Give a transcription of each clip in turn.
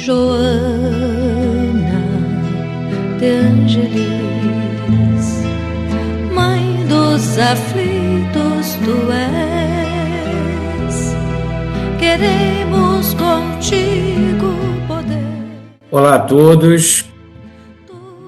Joana de Ângeles, Mãe dos aflitos tu és, queremos contigo poder. Olá a todos,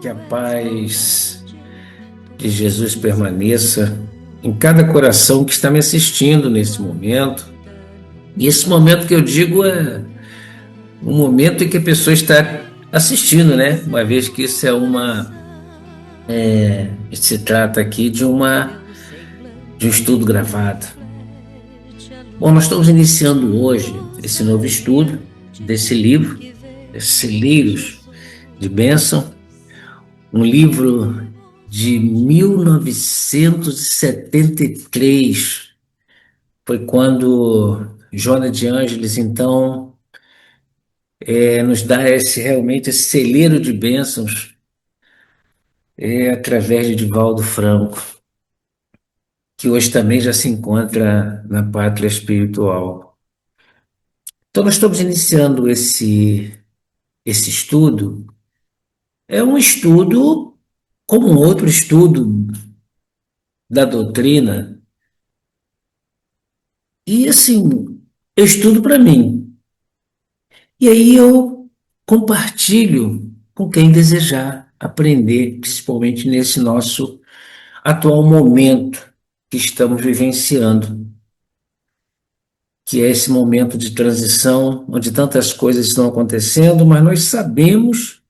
que a paz de Jesus permaneça em cada coração que está me assistindo nesse momento. E esse momento que eu digo é um momento em que a pessoa está assistindo, né? Uma vez que isso se trata aqui de um estudo gravado. Bom, nós estamos iniciando hoje esse novo estudo desse livro, Celeiros de Bênção, um livro de 1973. Foi quando Joana de Ângeles, então, nos dá realmente esse celeiro de bênçãos através de Divaldo Franco, que hoje também já se encontra na pátria espiritual. Então, nós estamos iniciando esse estudo. É um estudo como um outro estudo da doutrina. E, assim, eu estudo para mim. E aí eu compartilho com quem desejar aprender, principalmente nesse nosso atual momento que estamos vivenciando, que é esse momento de transição, onde tantas coisas estão acontecendo, mas nós sabemos,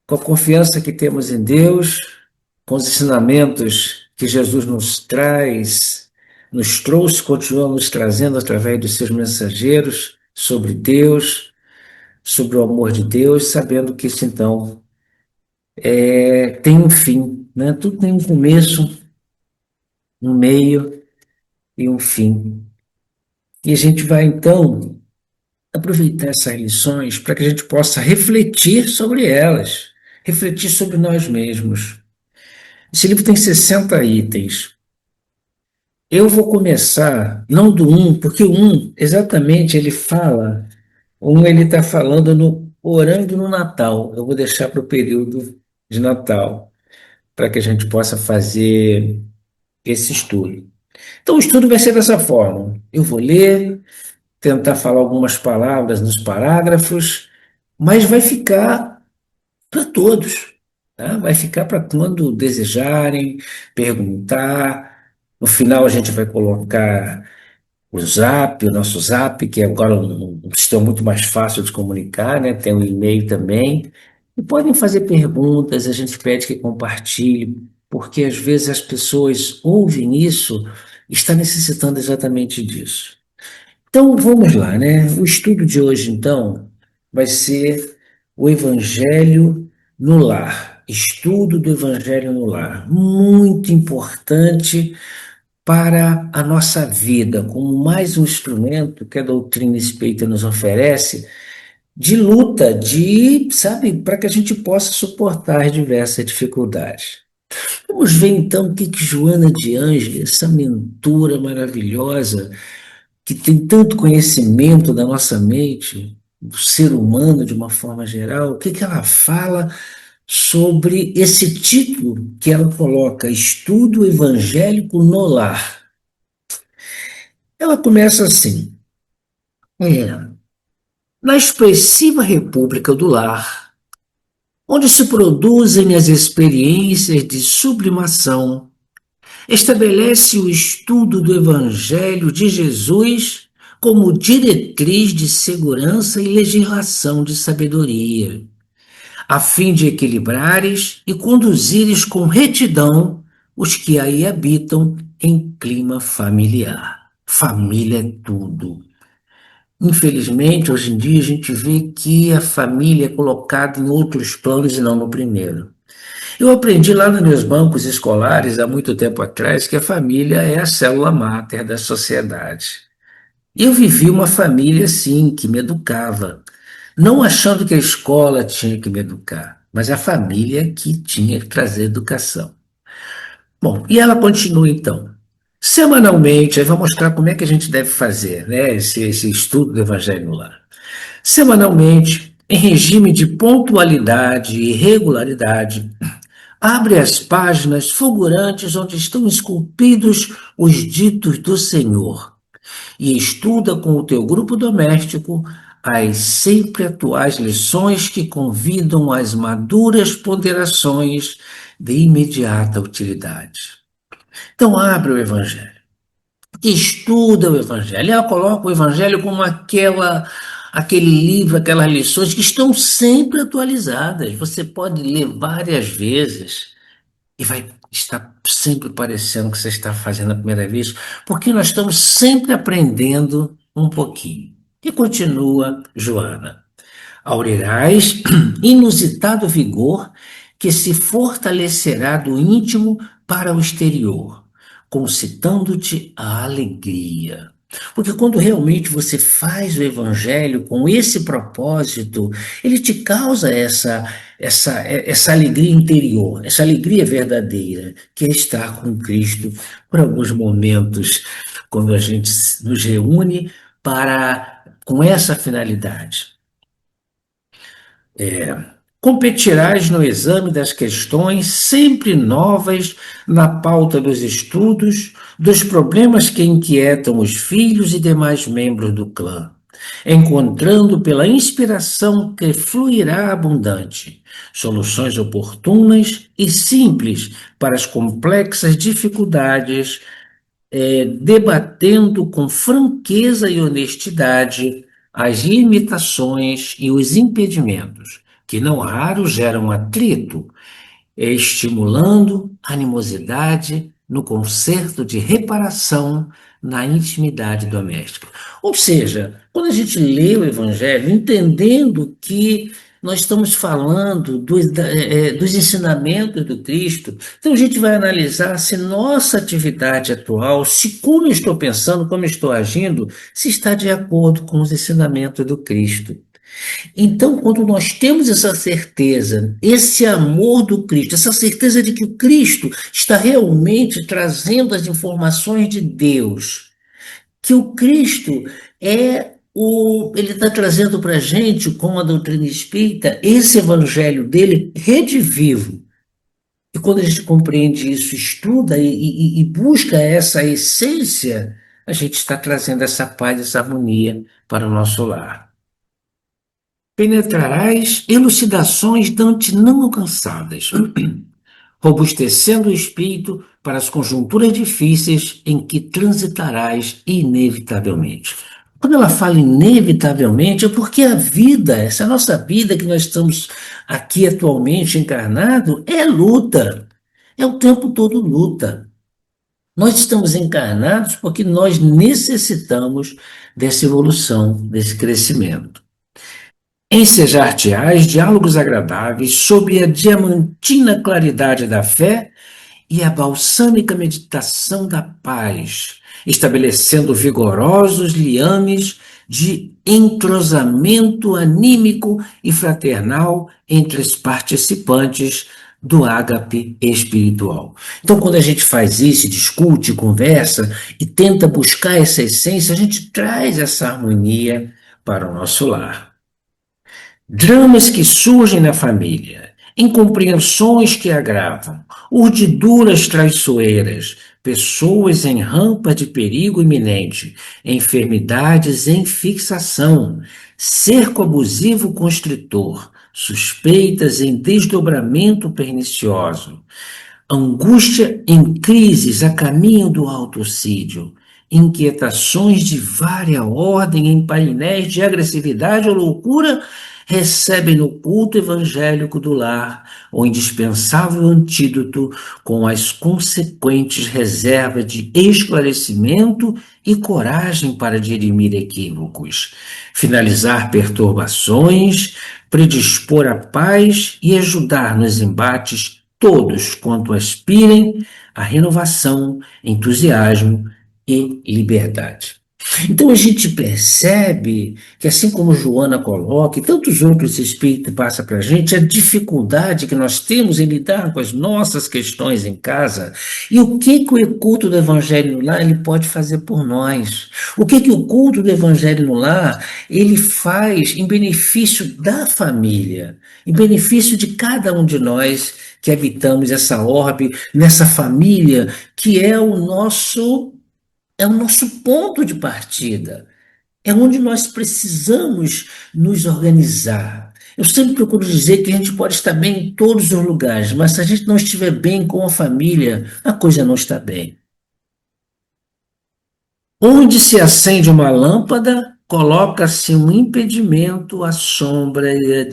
com a confiança que temos em Deus, com os ensinamentos que Jesus nos traz, nos trouxe, continua nos trazendo através dos seus mensageiros sobre Deus, sobre o amor de Deus, sabendo que isso então tem um fim, né? Tudo tem um começo, um meio e um fim. E a gente vai então aproveitar essas lições para que a gente possa refletir sobre elas, refletir sobre nós mesmos. Esse livro tem 60 itens. Eu vou começar, não do 1, porque o 1, exatamente, ele está falando no orando no Natal. Eu vou deixar para o período de Natal, para que a gente possa fazer esse estudo. Então, o estudo vai ser dessa forma. Eu vou ler, tentar falar algumas palavras nos parágrafos, mas vai ficar para todos, tá? Vai ficar para quando desejarem perguntar. No final, a gente vai colocar o nosso Zap, que é agora um sistema muito mais fácil de comunicar, né? Tem o e-mail também. E podem fazer perguntas, a gente pede que compartilhe, porque às vezes as pessoas ouvem isso e estão necessitando exatamente disso. Então vamos lá, né? O estudo de hoje, então, vai ser o Evangelho no Lar. Estudo do Evangelho no Lar. Muito importante para a nossa vida, como mais um instrumento que a doutrina espírita nos oferece de luta, sabe, para que a gente possa suportar as diversas dificuldades. Vamos ver então o que Joana de Ângeles, essa mentora maravilhosa, que tem tanto conhecimento da nossa mente, do ser humano de uma forma geral, o que ela fala sobre esse título que ela coloca, Estudo Evangélico no Lar. Ela começa assim: na expressiva República do Lar, onde se produzem as experiências de sublimação, estabelece o estudo do Evangelho de Jesus como diretriz de segurança e legislação de sabedoria, a fim de equilibrares e conduzires com retidão os que aí habitam em clima familiar. Família é tudo. Infelizmente, hoje em dia, a gente vê que a família é colocada em outros planos e não no primeiro. Eu aprendi lá nos meus bancos escolares, há muito tempo atrás, que a família é a célula máter da sociedade. Eu vivi uma família, assim, que me educava, não achando que a escola tinha que me educar, mas a família que tinha que trazer educação. Bom, e ela continua então. Semanalmente, aí vai mostrar como é que a gente deve fazer, né, esse estudo do Evangelho no Lar. Semanalmente, em regime de pontualidade e regularidade, abre as páginas fulgurantes onde estão esculpidos os ditos do Senhor e estuda com o teu grupo doméstico as sempre atuais lições que convidam às maduras ponderações de imediata utilidade. Então, abre o Evangelho, estuda o Evangelho. Ela coloca o Evangelho como aquele livro, aquelas lições que estão sempre atualizadas. Você pode ler várias vezes e vai estar sempre parecendo que você está fazendo a primeira vez, porque nós estamos sempre aprendendo um pouquinho. E continua Joana. Aurirás inusitado vigor que se fortalecerá do íntimo para o exterior, concitando-te a alegria. Porque quando realmente você faz o evangelho com esse propósito, ele te causa essa alegria interior, essa alegria verdadeira, que é estar com Cristo por alguns momentos, quando a gente nos reúne com essa finalidade. Competirás no exame das questões sempre novas na pauta dos estudos, dos problemas que inquietam os filhos e demais membros do clã, encontrando pela inspiração que fluirá abundante soluções oportunas e simples para as complexas dificuldades, debatendo com franqueza e honestidade as limitações e os impedimentos, que não raro geram atrito, estimulando animosidade no concerto de reparação na intimidade doméstica. Ou seja, quando a gente lê o Evangelho, entendendo que nós estamos falando dos ensinamentos do Cristo, então a gente vai analisar se nossa atividade atual, se como eu estou pensando, como eu estou agindo, se está de acordo com os ensinamentos do Cristo. Então, quando nós temos essa certeza, esse amor do Cristo, essa certeza de que o Cristo está realmente trazendo as informações de Deus, que o Cristo ele está trazendo para a gente, com a doutrina espírita, esse evangelho dele redivivo. E quando a gente compreende isso, estuda e busca essa essência, a gente está trazendo essa paz, essa harmonia para o nosso lar. Penetrarás elucidações dantes não alcançadas, robustecendo o espírito para as conjunturas difíceis em que transitarás inevitavelmente. Quando ela fala inevitavelmente, é porque a vida, essa nossa vida que nós estamos aqui atualmente encarnado, é luta. É o tempo todo luta. Nós estamos encarnados porque nós necessitamos dessa evolução, desse crescimento. Ensejar-te-ás diálogos agradáveis sobre a diamantina claridade da fé e a balsâmica meditação da paz, estabelecendo vigorosos liames de entrosamento anímico e fraternal entre os participantes do ágape espiritual. Então, quando a gente faz isso, discute, conversa e tenta buscar essa essência, a gente traz essa harmonia para o nosso lar. Dramas que surgem na família, incompreensões que agravam, urdiduras traiçoeiras, pessoas em rampa de perigo iminente, enfermidades em fixação, cerco abusivo constritor, suspeitas em desdobramento pernicioso, angústia em crises a caminho do autocídio, inquietações de vária ordem em painéis de agressividade ou loucura, recebem no culto evangélico do lar o indispensável antídoto com as consequentes reservas de esclarecimento e coragem para dirimir equívocos, finalizar perturbações, predispor a paz e ajudar nos embates todos quanto aspirem à renovação, entusiasmo e liberdade. Então a gente percebe que, assim como Joana coloca, e tantos outros espíritos passam para a gente, a dificuldade que nós temos em lidar com as nossas questões em casa e o que o culto do Evangelho no lar ele pode fazer por nós. O que o culto do Evangelho no lar ele faz em benefício da família, em benefício de cada um de nós que habitamos essa orbe, nessa família que é o nosso ponto de partida. É onde nós precisamos nos organizar. Eu sempre procuro dizer que a gente pode estar bem em todos os lugares, mas se a gente não estiver bem com a família, a coisa não está bem. Onde se acende uma lâmpada, coloca-se um impedimento, a sombra e a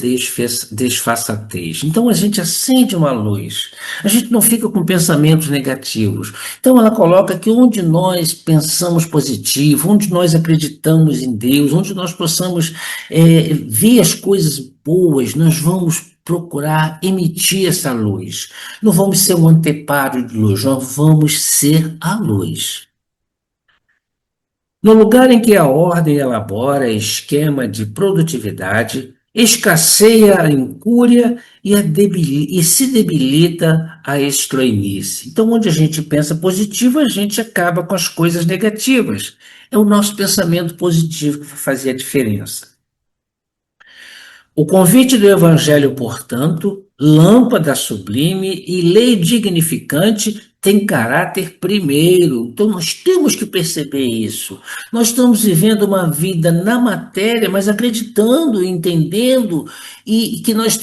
desfaçatez. Então a gente acende uma luz, a gente não fica com pensamentos negativos. Então ela coloca que onde nós pensamos positivo, onde nós acreditamos em Deus, onde nós possamos ver as coisas boas, nós vamos procurar emitir essa luz. Não vamos ser um anteparo de luz, nós vamos ser a luz. No lugar em que a ordem elabora esquema de produtividade, escasseia a incúria e se debilita a estroinice. Então, onde a gente pensa positivo, a gente acaba com as coisas negativas. É o nosso pensamento positivo que vai fazer a diferença. O convite do Evangelho, portanto, lâmpada sublime e lei dignificante, tem caráter primeiro. Então, nós temos que perceber isso. Nós estamos vivendo uma vida na matéria, mas acreditando, entendendo e que nós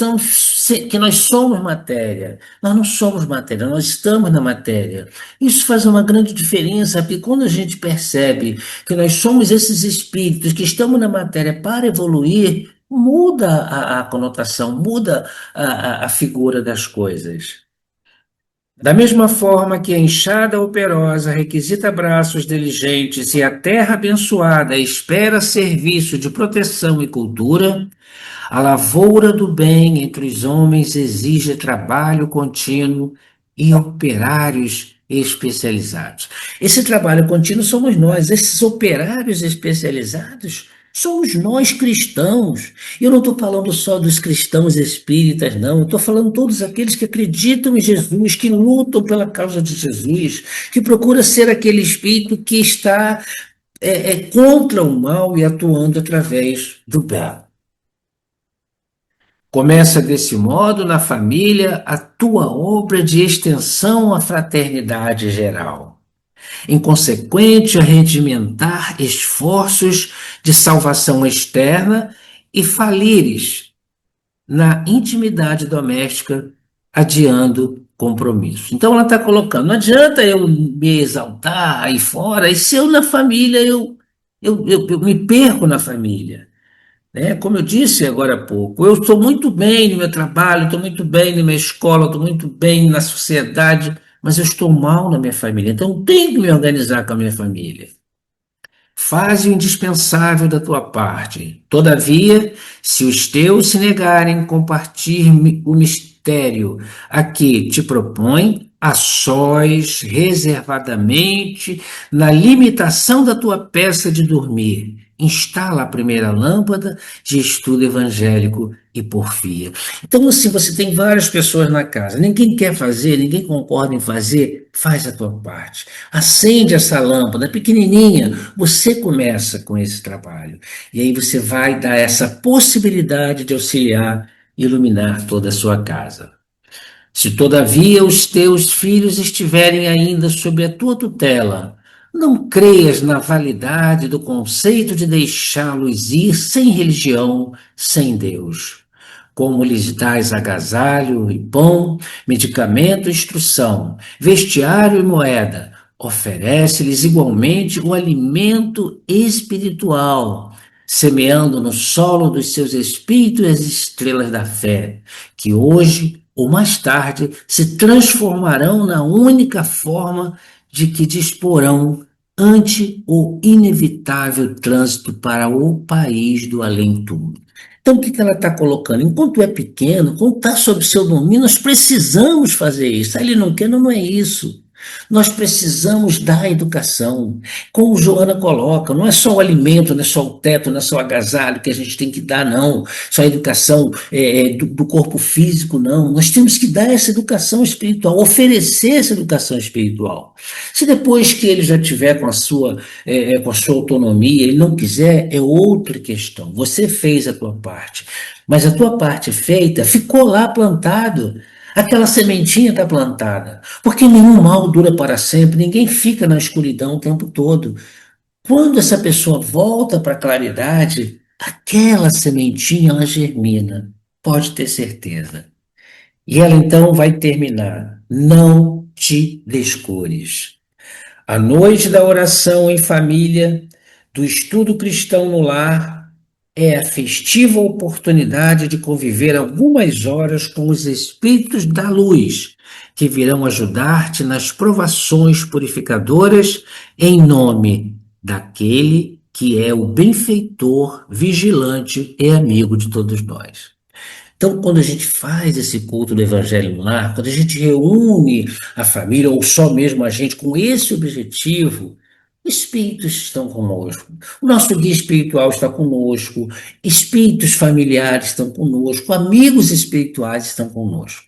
somos matéria. Nós não somos matéria, nós estamos na matéria. Isso faz uma grande diferença, porque quando a gente percebe que nós somos esses espíritos que estamos na matéria para evoluir, muda a conotação, muda a figura das coisas. Da mesma forma que a enxada operosa requisita braços diligentes e a terra abençoada espera serviço de proteção e cultura, a lavoura do bem entre os homens exige trabalho contínuo e operários especializados. Esse trabalho contínuo somos nós, esses operários especializados somos nós cristãos. Eu não estou falando só dos cristãos espíritas, não. Eu estou falando todos aqueles que acreditam em Jesus, que lutam pela causa de Jesus, que procura ser aquele espírito que está contra o mal e atuando através do bem. Começa desse modo na família a tua obra de extensão à fraternidade geral, em consequente a regimentar esforços de salvação externa e falires na intimidade doméstica, adiando compromissos. Então ela está colocando, não adianta eu me exaltar aí fora, e se eu na família, eu me perco na família. Né? Como eu disse agora há pouco, eu estou muito bem no meu trabalho, estou muito bem na minha escola, estou muito bem na sociedade, mas eu estou mal na minha família, então eu tenho que me organizar com a minha família. Faze o indispensável da tua parte. Todavia, se os teus se negarem, compartilhe o mistério a que te propõe, a sós, reservadamente, na limitação da tua peça de dormir. Instala a primeira lâmpada de estudo evangélico e porfia. Então, assim, você tem várias pessoas na casa, ninguém quer fazer, ninguém concorda em fazer, faz a tua parte. Acende essa lâmpada pequenininha, você começa com esse trabalho. E aí você vai dar essa possibilidade de auxiliar e iluminar toda a sua casa. Se todavia os teus filhos estiverem ainda sob a tua tutela, não creias na validade do conceito de deixá-los ir sem religião, sem Deus. Como lhes dás agasalho e pão, medicamento e instrução, vestiário e moeda, oferece-lhes igualmente o alimento espiritual, semeando no solo dos seus espíritos as estrelas da fé, que hoje ou mais tarde se transformarão na única forma de que disporão ante o inevitável trânsito para o país do além-túmulo. Então, o que ela está colocando? Enquanto é pequeno, quando está sob seu domínio, nós precisamos fazer isso. Ele não quer, não é isso. Nós precisamos da educação. Como Joana coloca, não é só o alimento, não é só o teto, não é só o agasalho que a gente tem que dar, não. Só a educação do corpo físico, não. Nós temos que dar essa educação espiritual, oferecer essa educação espiritual. Se depois que ele já tiver com a sua autonomia, ele não quiser, é outra questão. Você fez a tua parte, mas a tua parte feita ficou lá plantado. Aquela sementinha está plantada, porque nenhum mal dura para sempre, ninguém fica na escuridão o tempo todo. Quando essa pessoa volta para a claridade, aquela sementinha ela germina, pode ter certeza. E ela então vai terminar: não te descures. A noite da oração em família, do estudo cristão no lar, é a festiva oportunidade de conviver algumas horas com os espíritos da luz, que virão ajudar-te nas provações purificadoras, em nome daquele que é o benfeitor, vigilante e amigo de todos nós. Então, quando a gente faz esse culto do Evangelho no lar, quando a gente reúne a família, ou só mesmo a gente com esse objetivo, espíritos estão conosco, o nosso guia espiritual está conosco, espíritos familiares estão conosco, amigos espirituais estão conosco.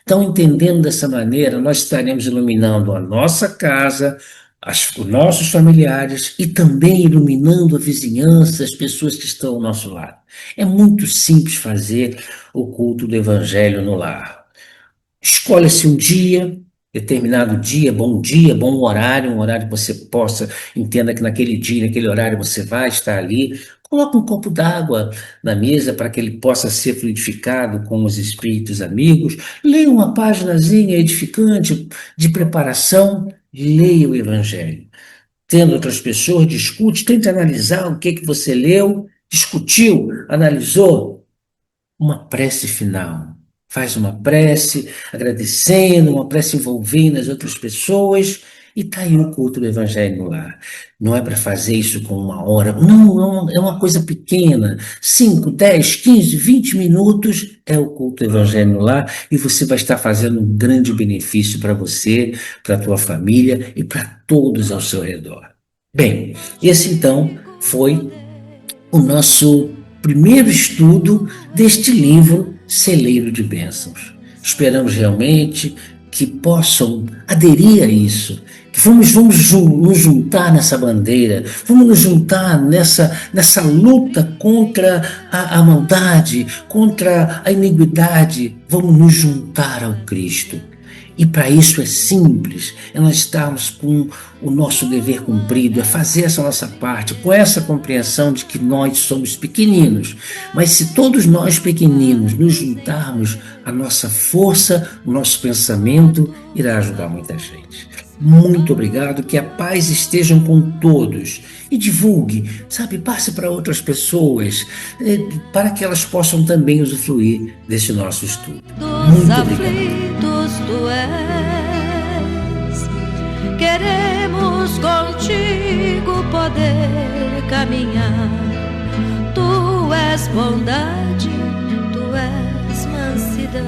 Então, entendendo dessa maneira, nós estaremos iluminando a nossa casa, os nossos familiares e também iluminando a vizinhança, as pessoas que estão ao nosso lado. É muito simples fazer o culto do Evangelho no lar. Escolhe-se um dia, determinado dia, bom horário, um horário que você possa, entenda que naquele dia, naquele horário você vai estar ali. Coloque um copo d'água na mesa para que ele possa ser fluidificado com os espíritos amigos. Leia uma paginazinha edificante de preparação, leia o Evangelho. Tendo outras pessoas, discute, tente analisar o que você leu, discutiu, analisou. Uma prece final. Faz uma prece agradecendo, uma prece envolvendo as outras pessoas, e está aí o culto do Evangelho no lar. Não é para fazer isso com uma hora, não, é uma coisa pequena, 5, 10, 15, 20 minutos é o culto do Evangelho no lar, e você vai estar fazendo um grande benefício para você, para a tua família e para todos ao seu redor. Bem, esse então foi o nosso primeiro estudo deste livro Celeiro de Bênçãos. Esperamos realmente que possam aderir a isso, que vamos nos juntar nessa bandeira, vamos nos juntar nessa luta contra a maldade, contra a iniquidade, vamos nos juntar ao Cristo. E para isso é simples, é nós estarmos com o nosso dever cumprido, é fazer essa nossa parte, com essa compreensão de que nós somos pequeninos. Mas se todos nós pequeninos nos juntarmos, a nossa força, o nosso pensamento irá ajudar muita gente. Muito obrigado, que a paz esteja com todos. E divulgue, passe para outras pessoas, para que elas possam também usufruir desse nosso estudo. Muito obrigado. Tu és, queremos contigo poder caminhar. Tu és bondade, tu és mansidão.